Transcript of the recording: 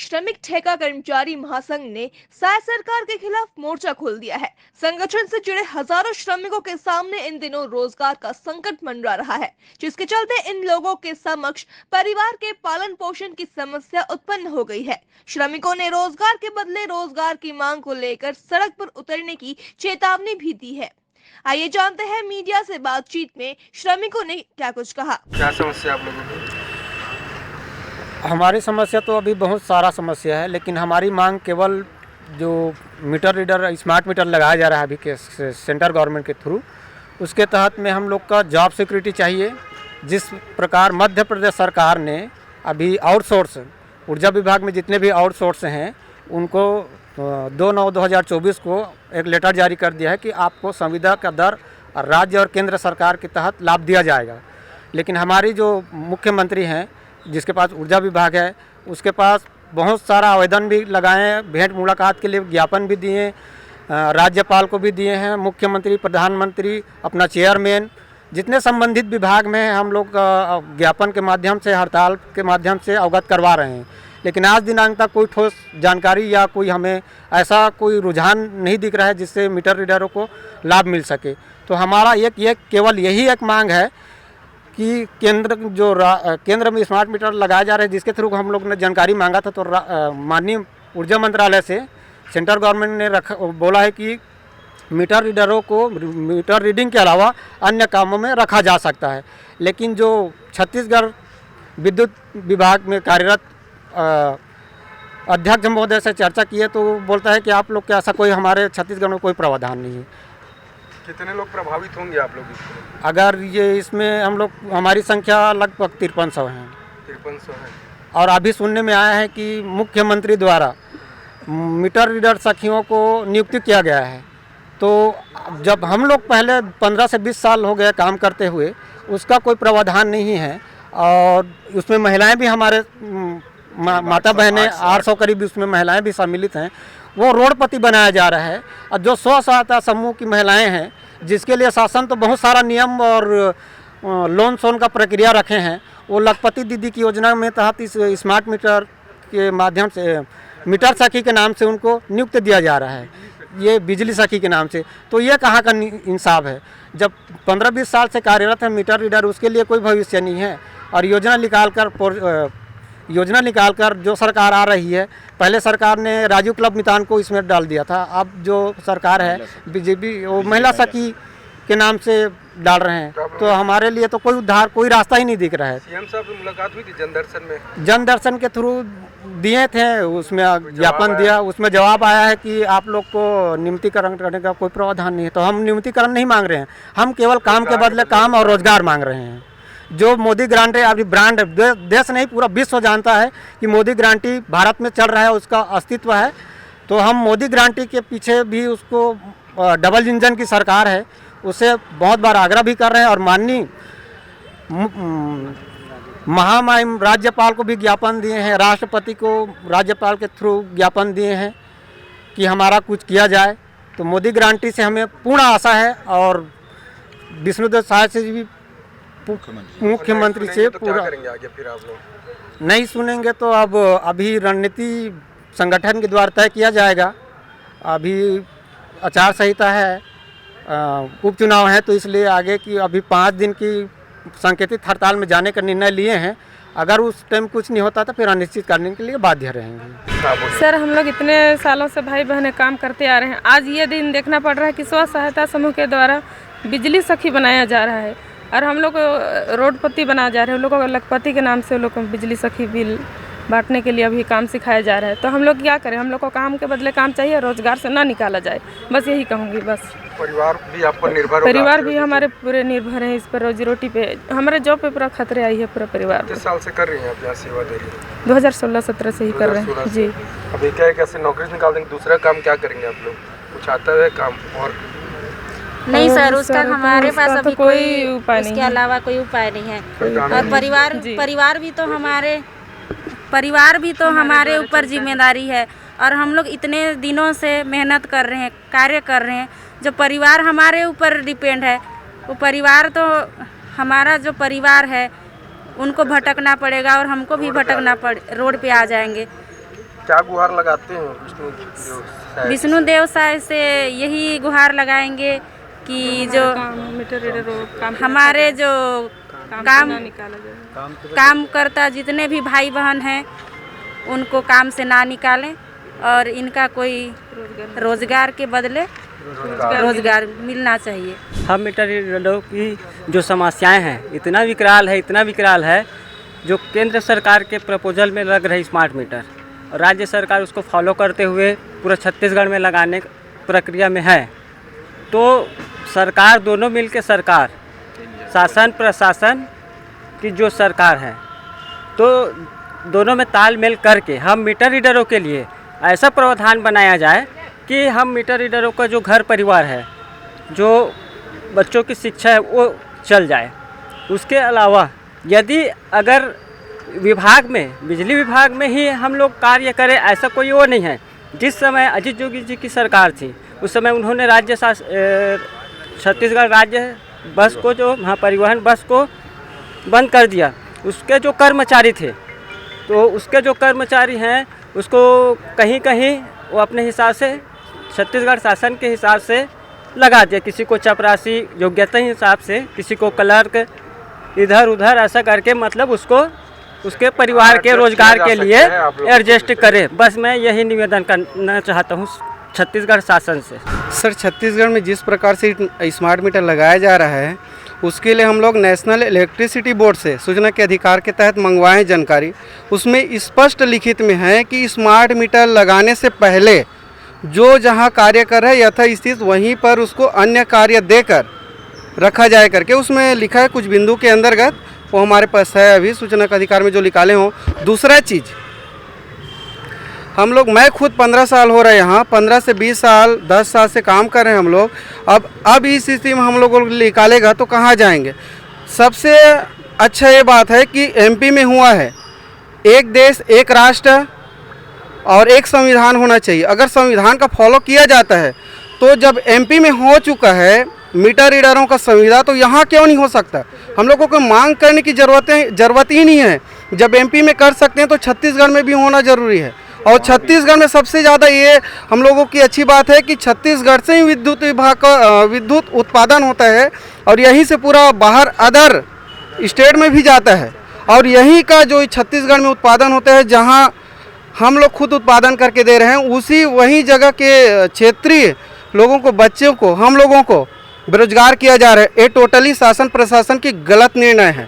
श्रमिक ठेका कर्मचारी महासंघ ने राज्य सरकार के खिलाफ मोर्चा खोल दिया है। संगठन से जुड़े हजारों श्रमिकों के सामने इन दिनों रोजगार का संकट मंडरा रहा है, जिसके चलते इन लोगों के समक्ष परिवार के पालन पोषण की समस्या उत्पन्न हो गई है। श्रमिकों ने रोजगार के बदले रोजगार की मांग को लेकर सड़क पर उतरने की चेतावनी भी दी है। आइए जानते हैं मीडिया से बातचीत में श्रमिकों ने क्या कुछ कहा। क्या समस्या आप लोगों को? हमारी समस्या तो अभी बहुत सारा समस्या है, लेकिन हमारी मांग केवल जो मीटर रीडर स्मार्ट मीटर लगाया जा रहा है अभी के सेंट्रल गवर्नमेंट के थ्रू, उसके तहत में हम लोग का जॉब सिक्योरिटी चाहिए। जिस प्रकार मध्य प्रदेश सरकार ने अभी आउटसोर्स ऊर्जा विभाग में जितने भी आउटसोर्स हैं उनको 2/9/2024 को एक लेटर जारी कर दिया है कि आपको संविदा का दर राज्य और केंद्र सरकार के तहत लाभ दिया जाएगा। लेकिन हमारी जो मुख्यमंत्री हैं जिसके पास ऊर्जा विभाग है, उसके पास बहुत सारा आवेदन भी लगाए हैं, भेंट मुलाकात के लिए ज्ञापन भी दिए, राज्यपाल को भी दिए हैं, मुख्यमंत्री, प्रधानमंत्री, अपना चेयरमैन, जितने संबंधित विभाग में हैं हम लोग ज्ञापन के माध्यम से, हड़ताल के माध्यम से अवगत करवा रहे हैं। लेकिन आज दिनांक तक कोई ठोस जानकारी या कोई हमें ऐसा कोई रुझान नहीं दिख रहा है जिससे मीटर रीडरों को लाभ मिल सके। तो हमारा केवल यही एक मांग है कि केंद्र में स्मार्ट मीटर लगाया जा रहा है, जिसके थ्रू हम लोग ने जानकारी मांगा था। तो माननीय ऊर्जा मंत्रालय से सेंट्रल गवर्नमेंट ने बोला है कि मीटर रीडरों को मीटर रीडिंग के अलावा अन्य कामों में रखा जा सकता है। लेकिन जो छत्तीसगढ़ विद्युत विभाग में कार्यरत अध्यक्ष महोदय से चर्चा की है तो वो बोलता है कि आप लोग के ऐसा कोई हमारे छत्तीसगढ़ में कोई प्रावधान नहीं है। कितने लोग प्रभावित होंगे आप लोग इसमें? अगर ये इसमें हमारी संख्या लगभग 5300 है। 5300 है। और अभी सुनने में आया है कि मुख्यमंत्री द्वारा मीटर रीडर सखियों को नियुक्ति किया गया है। तो जब हम लोग पहले 15 से 20 साल हो गए काम करते हुए, उसका कोई प्रावधान नहीं है। और उसमें महिलाएं भी हमारे माता बहनें 800 करीब उसमें महिलाएं भी सम्मिलित हैं। वो रोडपति बनाया जा रहा है। और जो स्व सहायता समूह की महिलाएं हैं, जिसके लिए शासन तो बहुत सारा नियम और लोन सोन का प्रक्रिया रखे हैं, वो लखपति दीदी की योजना में तहत इस स्मार्ट मीटर के माध्यम से मीटर सखी के नाम से उनको नियुक्त दिया जा रहा है, ये बिजली सखी के नाम से। तो ये कहाँ का इंसाफ है? जब 15-20 साल से कार्यरत है मीटर रीडर, उसके लिए कोई भविष्य नहीं है। और योजना निकालकर जो सरकार आ रही है, पहले सरकार ने राजू क्लब मितान को इसमें डाल दिया था, अब जो सरकार है बीजेपी वो महिला सखी के नाम से डाल रहे हैं। तो हमारे लिए तो कोई उद्धार, कोई रास्ता ही नहीं दिख रहा है। सीएम साहब से मुलाकात हुई थी जनदर्शन में? जनदर्शन के थ्रू दिए थे, उसमें ज्ञापन दिया, उसमें जवाब आया है कि आप लोग को नियमितीकरण करने का कोई प्रावधान नहीं है। तो हम नियमितीकरण नहीं मांग रहे हैं, हम केवल काम के बदले काम और रोजगार मांग रहे हैं। जो मोदी ग्रांटी अभी ब्रांड देश नहीं पूरा विश्व जानता है कि मोदी ग्रांटी भारत में चल रहा है, उसका अस्तित्व है। तो हम मोदी ग्रांटी के पीछे भी उसको डबल इंजन की सरकार है, उसे बहुत बार आग्रह भी कर रहे हैं। और माननीय महामहिम राज्यपाल को भी ज्ञापन दिए हैं, राष्ट्रपति को राज्यपाल के थ्रू ज्ञापन दिए हैं कि हमारा कुछ किया जाए। तो मोदी ग्रांटी से हमें पूर्ण आशा है। और विष्णुदेव साय से भी मुख्यमंत्री से पूरा आगे फिर आप लोग नहीं सुनेंगे तो अब अभी रणनीति संगठन के द्वारा तय किया जाएगा। अभी आचार संहिता है, उपचुनाव है, तो इसलिए आगे की अभी 5 दिन की सांकेतिक हड़ताल में जाने का निर्णय लिए हैं। अगर उस टाइम कुछ नहीं होता तो फिर अनिश्चित करने के लिए बाध्य रहेंगे। सर, हम लोग इतने सालों से भाई बहनें काम करते आ रहे हैं, आज ये दिन देखना पड़ रहा है कि स्व सहायता समूह के द्वारा बिजली सखी बनाया जा रहा है और हम लोग रोडपति बनाया जा रहे हैं। उन लोगों को लखपति के नाम से उन लोग को बिजली सखी बिल बांटने के लिए अभी काम सिखाया जा रहा है। तो हम लोग क्या करें? हम लोग को काम के बदले काम चाहिए, रोजगार से ना निकाला जाए, बस यही कहूँगी। बस परिवार भी आप पर निर्भर होगा? परिवार भी हमारे पूरे निर्भर हैं इस पर, रोजी रोटी पे, हमारे जॉब पे पूरा खतरे आई है पूरा परिवार। किस साल से कर रही हैं आप यहाँ सेवा दे रही हैं? 2016-17 से ही कर रहे हैं जी। अभी क्या है, कैसे नौकरी निकाल देंगे? दूसरा काम क्या करेंगे आप लोग? कुछ आता है काम? और नहीं सर, उसका हमारे पास अभी कोई उपाय नहीं, उसके अलावा कोई उपाय नहीं है। और परिवार भी तो हमारे ऊपर जिम्मेदारी है। और हम लोग इतने दिनों से मेहनत कर रहे हैं, कार्य कर रहे हैं, जो परिवार हमारे ऊपर डिपेंड है, वो परिवार तो हमारा जो परिवार है उनको भटकना पड़ेगा और हमको भी भटकना रोड पे आ जाएंगे। क्या गुहार लगाते हैं विष्णु विष्णुदेव साय से यही गुहार लगाएंगे कि जो मीटर रीडर काम हमारे जो काम निकाला जाए, काम करता जितने भी भाई बहन हैं उनको काम से ना निकालें और इनका कोई रोजगार के बदले रोजगार मिलना चाहिए। हम मीटर रीडरों की जो समस्याएं हैं इतना विकराल है जो केंद्र सरकार के प्रपोजल में लग रही स्मार्ट मीटर और राज्य सरकार उसको फॉलो करते हुए पूरा छत्तीसगढ़ में लगाने प्रक्रिया में है। तो सरकार दोनों मिलकर सरकार शासन प्रशासन की जो सरकार है तो दोनों में तालमेल करके हम मीटर रीडरों के लिए ऐसा प्रावधान बनाया जाए कि हम मीटर रीडरों का जो घर परिवार है, जो बच्चों की शिक्षा है वो चल जाए। उसके अलावा यदि अगर विभाग में बिजली विभाग में ही हम लोग कार्य करें ऐसा कोई वो नहीं है। जिस समय अजीत जोगी जी की सरकार थी उस समय उन्होंने छत्तीसगढ़ राज्य बस को जो महापरिवहन बस को बंद कर दिया। उसके जो कर्मचारी थे तो उसके जो कर्मचारी हैं उसको कहीं कहीं वो अपने हिसाब से छत्तीसगढ़ शासन के हिसाब से लगा दिया, किसी को चपरासी योग्यता हिसाब से, किसी को क्लर्क, इधर उधर ऐसा करके मतलब उसको उसके परिवार के रोजगार के लिए एडजस्ट करे। बस मैं यही निवेदन करना चाहता हूँ छत्तीसगढ़ शासन से। सर, छत्तीसगढ़ में जिस प्रकार से स्मार्ट मीटर लगाया जा रहा है उसके लिए हम लोग नेशनल इलेक्ट्रिसिटी बोर्ड से सूचना के अधिकार के तहत मंगवाएं जानकारी। उसमें स्पष्ट लिखित में है कि स्मार्ट मीटर लगाने से पहले जो जहां कार्य कर रहा है यथास्थित वहीं पर उसको अन्य कार्य देकर रखा जाए करके उसमें लिखा है। कुछ बिंदु के अंतर्गत वो हमारे पास है अभी सूचना के अधिकार में जो निकाले हों। दूसरा चीज़, हम लोग, मैं खुद 15 साल हो रहा है यहाँ, 15 से 20 साल 10 साल से काम कर रहे हैं हम लोग। अब इस स्थिति में हम लोग को निकालेगा तो कहाँ जाएंगे। सबसे अच्छा ये बात है कि एमपी में हुआ है, एक देश एक राष्ट्र और एक संविधान होना चाहिए। अगर संविधान का फॉलो किया जाता है तो जब एमपी में हो चुका है मीटर रीडरों का सुविधा तो यहाँ क्यों नहीं हो सकता। हम लोगों को मांग करने की ज़रूरत ही नहीं है। जब एमपी में कर सकते हैं तो छत्तीसगढ़ में भी होना ज़रूरी है। और छत्तीसगढ़ में सबसे ज़्यादा ये हम लोगों की अच्छी बात है कि छत्तीसगढ़ से ही विद्युत विभाग का विद्युत उत्पादन होता है और यहीं से पूरा बाहर अदर स्टेट में भी जाता है। और यहीं का जो छत्तीसगढ़ में उत्पादन होता है जहां हम लोग खुद उत्पादन करके दे रहे हैं, वही जगह के क्षेत्रीय लोगों को, बच्चों को, हम लोगों को बेरोजगार किया जा रहा है। ये टोटली शासन प्रशासन की गलत निर्णय है।